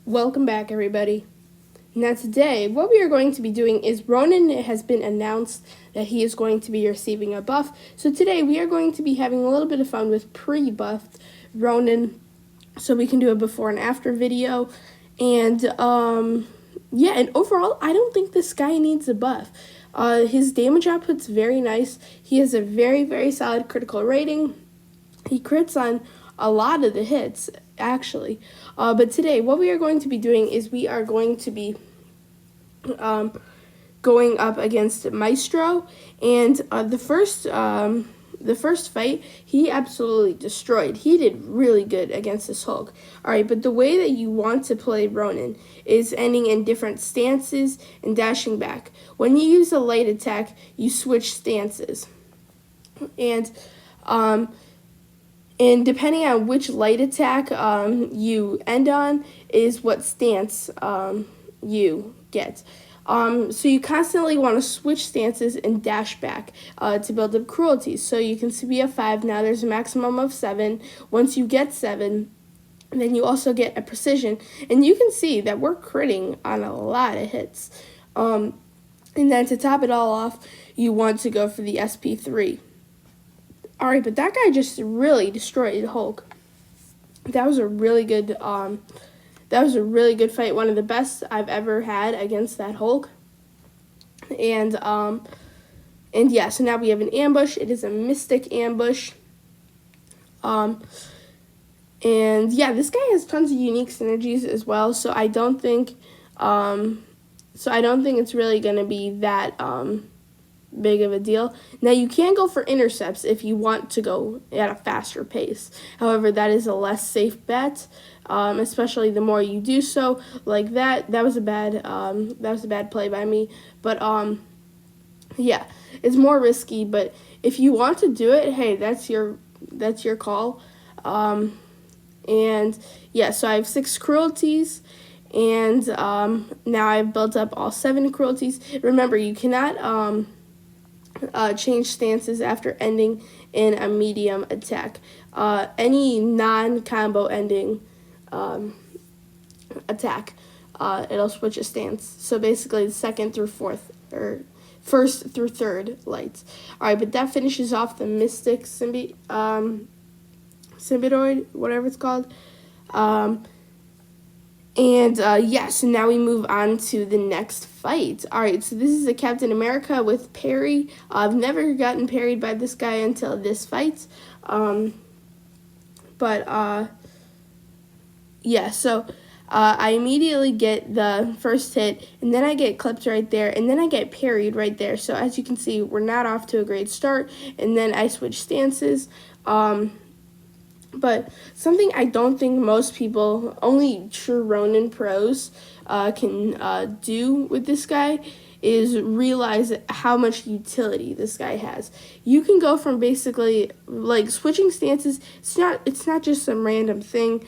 Welcome back, everybody. Now today, what we are going to be doing is Ronin has been announced that he is going to be receiving a buff. So today we are going to be having a little bit of fun with pre-buffed Ronin, so we can do a before and after video. And yeah, and overall, I don't think this guy needs a buff. His damage output's very nice. He has a very, very solid critical rating. He crits on a lot of the hits, actually. But today, what we are going to be doing is we are going to be going up against Maestro, and the first fight, he absolutely destroyed. He did really good against this Hulk. Alright, but the way that you want to play Ronin is ending in different stances and dashing back. When you use a light attack, you switch stances. And depending on which light attack you end on is what stance you get. So you constantly want to switch stances and dash back to build up cruelties. So you can be a 5. Now there's a maximum of 7. Once you get 7, then you also get a precision. And you can see that we're critting on a lot of hits. And then to top it all off, you want to go for the SP3. Alright, but that guy just really destroyed Hulk. That was a really good fight. One of the best I've ever had against that Hulk. And yeah, so now we have an ambush. It is a mystic ambush. And yeah, this guy has tons of unique synergies as well, so I don't think it's really gonna be that big of a deal. Now you can go for intercepts if you want to go at a faster pace. However, that is a less safe bet, especially the more you do so. Like that was a bad play by me. But yeah, it's more risky. But if you want to do it, hey, that's your call. And yeah, so I have 6 cruelties. And now I've built up all 7 cruelties. Remember, you cannot change stances after ending in a medium attack. Any non-combo ending attack, it'll switch a stance. So basically, the 2nd through 4th, or 1st through 3rd lights. Alright, but that finishes off the Mystic Symbioid, whatever it's called. Yeah, so now we move on to the next fight. Alright, so this is a Captain America with parry. I've never gotten parried by this guy until this fight. Yeah, so I immediately get the first hit, and then I get clipped right there, and then I get parried right there. So as you can see, we're not off to a great start, and then I switch stances. But something I don't think most people, only true Ronin pros, can do with this guy is realize how much utility this guy has. You can go from basically like switching stances. It's not just some random thing.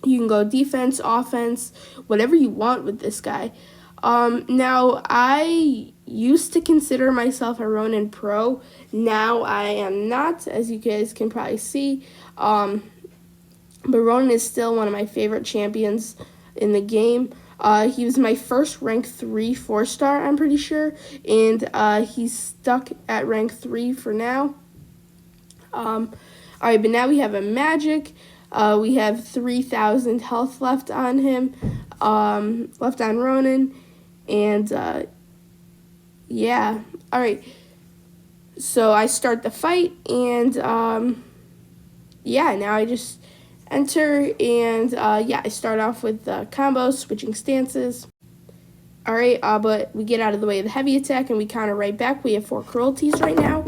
You can go defense, offense, whatever you want with this guy. Now, I used to consider myself a Ronin pro. Now I am not, as you guys can probably see. But Ronin is still one of my favorite champions in the game. He was my first rank 3 4-star, I'm pretty sure. And he's stuck at rank 3 for now. Alright, but now we have a magic. We have 3,000 health left on him. Left on Ronin. And yeah, alright, so I start the fight, and yeah, now I just enter, and yeah, I start off with combos, switching stances. Alright, but we get out of the way of the heavy attack, and we counter right back. We have 4 cruelties right now.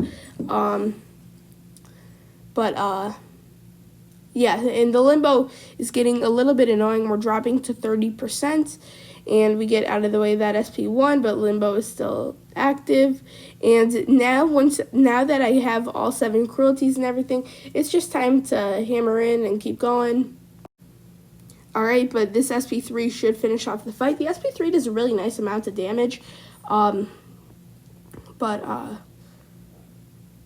Yeah, and the limbo is getting a little bit annoying. We're dropping to 30%. And we get out of the way of that SP1, but limbo is still active. And now that I have all 7 cruelties and everything, it's just time to hammer in and keep going. Alright, but this SP3 should finish off the fight. The SP3 does a really nice amount of damage.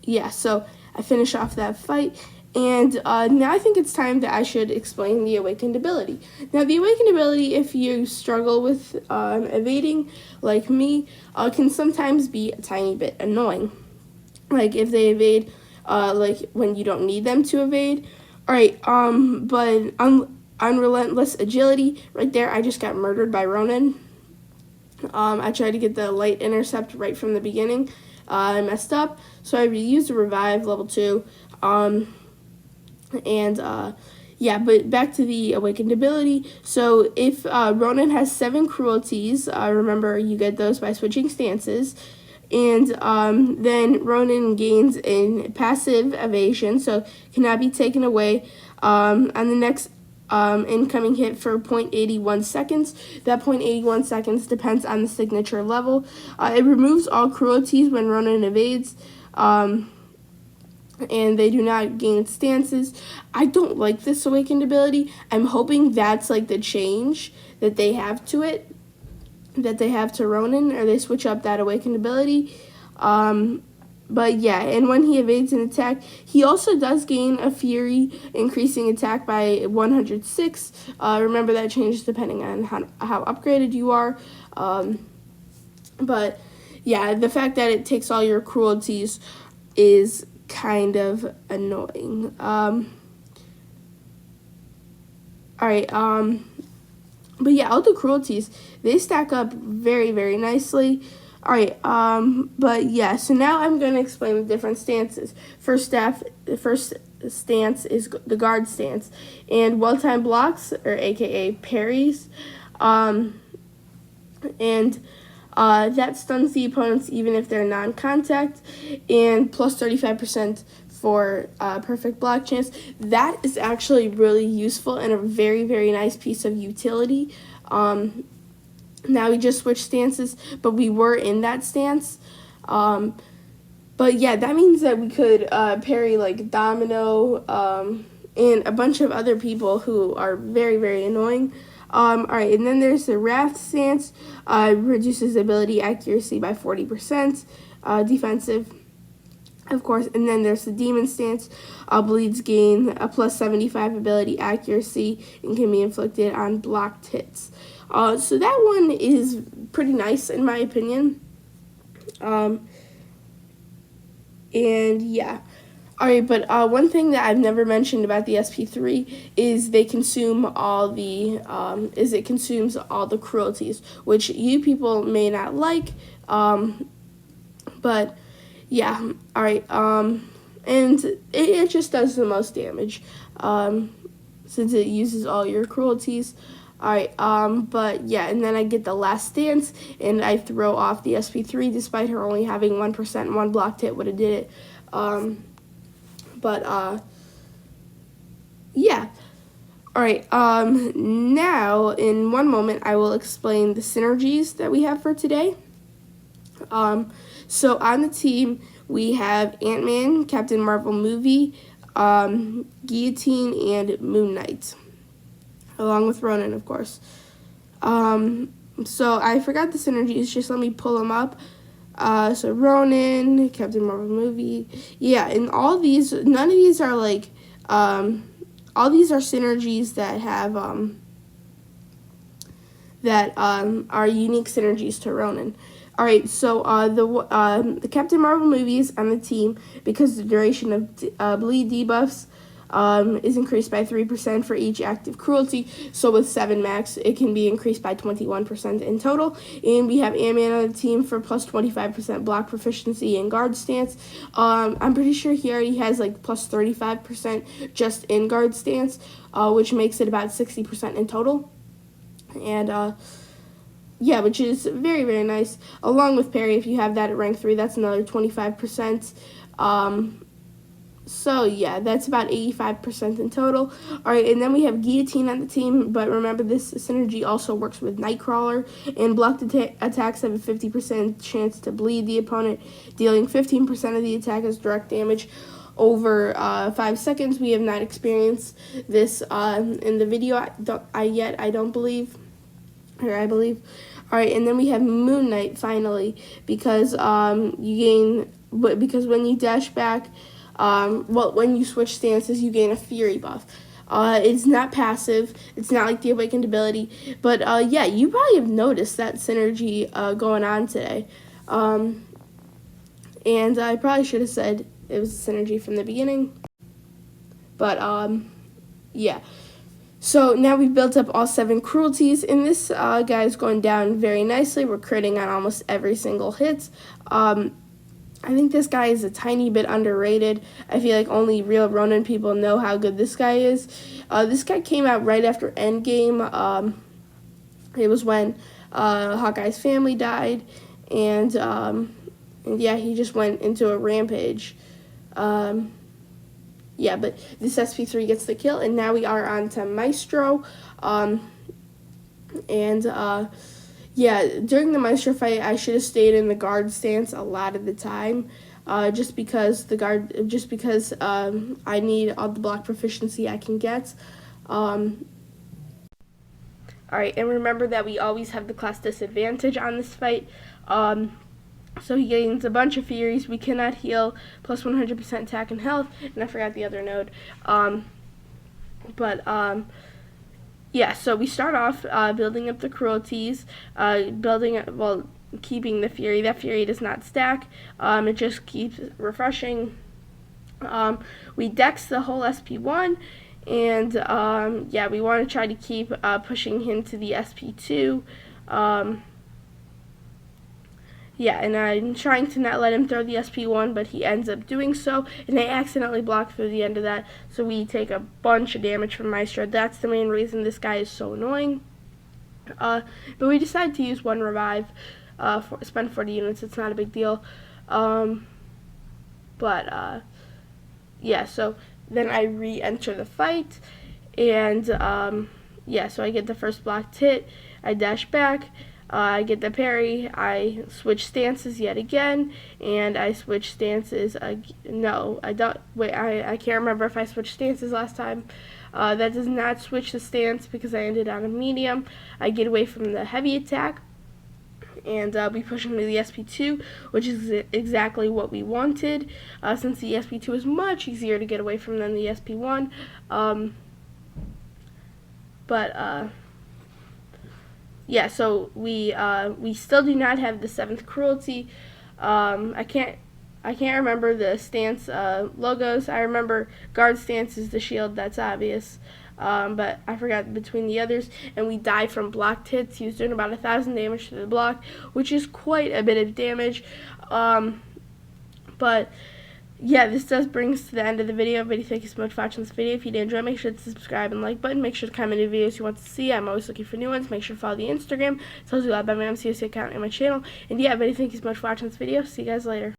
Yeah, so I finish off that fight, And now I think it's time that I should explain the awakened ability. Now, the awakened ability, if you struggle with evading, like me, can sometimes be a tiny bit annoying. Like if they evade, like when you don't need them to evade. All right, but unrelentless agility, right there, I just got murdered by Ronin. I tried to get the light intercept right from the beginning. I messed up, so I used a revive level 2. Yeah, but back to the awakened ability. So if Ronin has 7 cruelties, remember you get those by switching stances. And then Ronin gains in passive evasion, so cannot be taken away on the next incoming hit for 0.81 seconds. That 0.81 seconds depends on the signature level. It removes all cruelties when Ronin evades. And they do not gain stances. I don't like this awakened ability. I'm hoping that's like the change that they have to it, that they have to Ronin, or they switch up that awakened ability. But yeah, and when he evades an attack, he also does gain a Fury, increasing attack by 106. Remember that changes depending on how upgraded you are. But yeah, the fact that it takes all your cruelties is kind of annoying. Alright, but yeah, all the cruelties, they stack up very, very nicely. Alright, but yeah, so now I'm going to explain the different stances. First stance is the guard stance, and well-timed blocks, or aka parries, and that stuns the opponents even if they're non-contact, and plus 35% for perfect block chance. That is actually really useful and a very, very nice piece of utility. Now we just switched stances, but we were in that stance. But yeah, that means that we could parry like Domino and a bunch of other people who are very, very annoying. Alright, and then there's the Wrath stance. Reduces ability accuracy by 40%. Defensive, of course. And then there's the Demon stance. Bleeds gain a plus 75 ability accuracy and can be inflicted on blocked hits. So that one is pretty nice in my opinion. And yeah. Alright, but one thing that I've never mentioned about the SP3 is they consume all the it consumes all the cruelties, which you people may not like. But yeah, alright, and it just does the most damage, since it uses all your cruelties. Alright, but yeah, and then I get the last stance, and I throw off the SP3 despite her only having 1%. One blocked hit would have did it. Yeah. Alright, now, in one moment, I will explain the synergies that we have for today. So on the team, we have Ant-Man, Captain Marvel movie, Guillotine, and Moon Knight, along with Ronin, of course. So I forgot the synergies, just let me pull them up. So Ronin, Captain Marvel movie, yeah, and all these, none of these are like, all these are synergies that have, are unique synergies to Ronin. Alright, so the Captain Marvel movies on the team, because the duration of bleed debuffs is increased by 3% for each active cruelty. So with 7 max, it can be increased by 21% in total. And we have Ant-Man on the team for plus 25% block proficiency and guard stance. I'm pretty sure he already has like plus 35% just in guard stance, which makes it about 60% in total. And yeah, which is very, very nice. Along with parry, if you have that at rank 3, that's another 25%. So yeah, that's about 85% in total. Alright, and then we have Guillotine on the team, but remember this synergy also works with Nightcrawler, and blocked attacks have a 50% chance to bleed the opponent, dealing 15% of the attack as direct damage over 5 seconds. We have not experienced this in the video I don't believe, or I believe. Alright, and then we have Moon Knight finally, because because when you dash back, well, when you switch stances, you gain a Fury buff. It's not passive. It's not like the Awakened ability. But, yeah, you probably have noticed that synergy going on today. And I probably should have said it was a synergy from the beginning. But, yeah. So now we've built up all 7 cruelties, and this guy is going down very nicely. We're critting on almost every single hit. I think this guy is a tiny bit underrated. I feel like only real Ronin people know how good this guy is. This guy came out right after Endgame. It was when Hawkeye's family died, and yeah, he just went into a rampage. Yeah, but this SP3 gets the kill, and now we are on to Maestro. Yeah, during the Maestro fight, I should have stayed in the guard stance a lot of the time, just because I need all the block proficiency I can get. Alright, and remember that we always have the class disadvantage on this fight. So he gains a bunch of Furies. We cannot heal, plus 100% attack and health, and I forgot the other node. Yeah, so we start off building up the cruelties, keeping the Fury. That Fury does not stack. It just keeps refreshing. We dex the whole SP1, and yeah, we want to try to keep pushing him to the SP2. Yeah, and I'm trying to not let him throw the SP1, but he ends up doing so, and I accidentally blocked through the end of that, so we take a bunch of damage from Maestro. That's the main reason this guy is so annoying. But we decided to use 1 revive, spend 40 units. It's not a big deal. Yeah, so then I re-enter the fight, and yeah, so I get the first blocked hit, I dash back, I get the parry, I switch stances yet again, and I switch stances, no, I don't, wait, I can't remember if I switched stances last time. That does not switch the stance because I ended on a medium. I get away from the heavy attack, and we push him to the SP2, which is exactly what we wanted, since the SP2 is much easier to get away from than the SP1. Yeah, so we still do not have the 7th cruelty. I can't remember the stance logos. I remember guard stance is the shield. That's obvious. But I forgot between the others. And we die from blocked hits. He was doing about 1,000 damage to the block, which is quite a bit of damage. But yeah, this does bring us to the end of the video. Everybody, thank you so much for watching this video. If you did enjoy, make sure to subscribe and like button. Make sure to comment any videos you want to see. I'm always looking for new ones. Make sure to follow the Instagram. It tells you a lot about my MCOC account and my channel. And yeah, everybody, thank you so much for watching this video. See you guys later.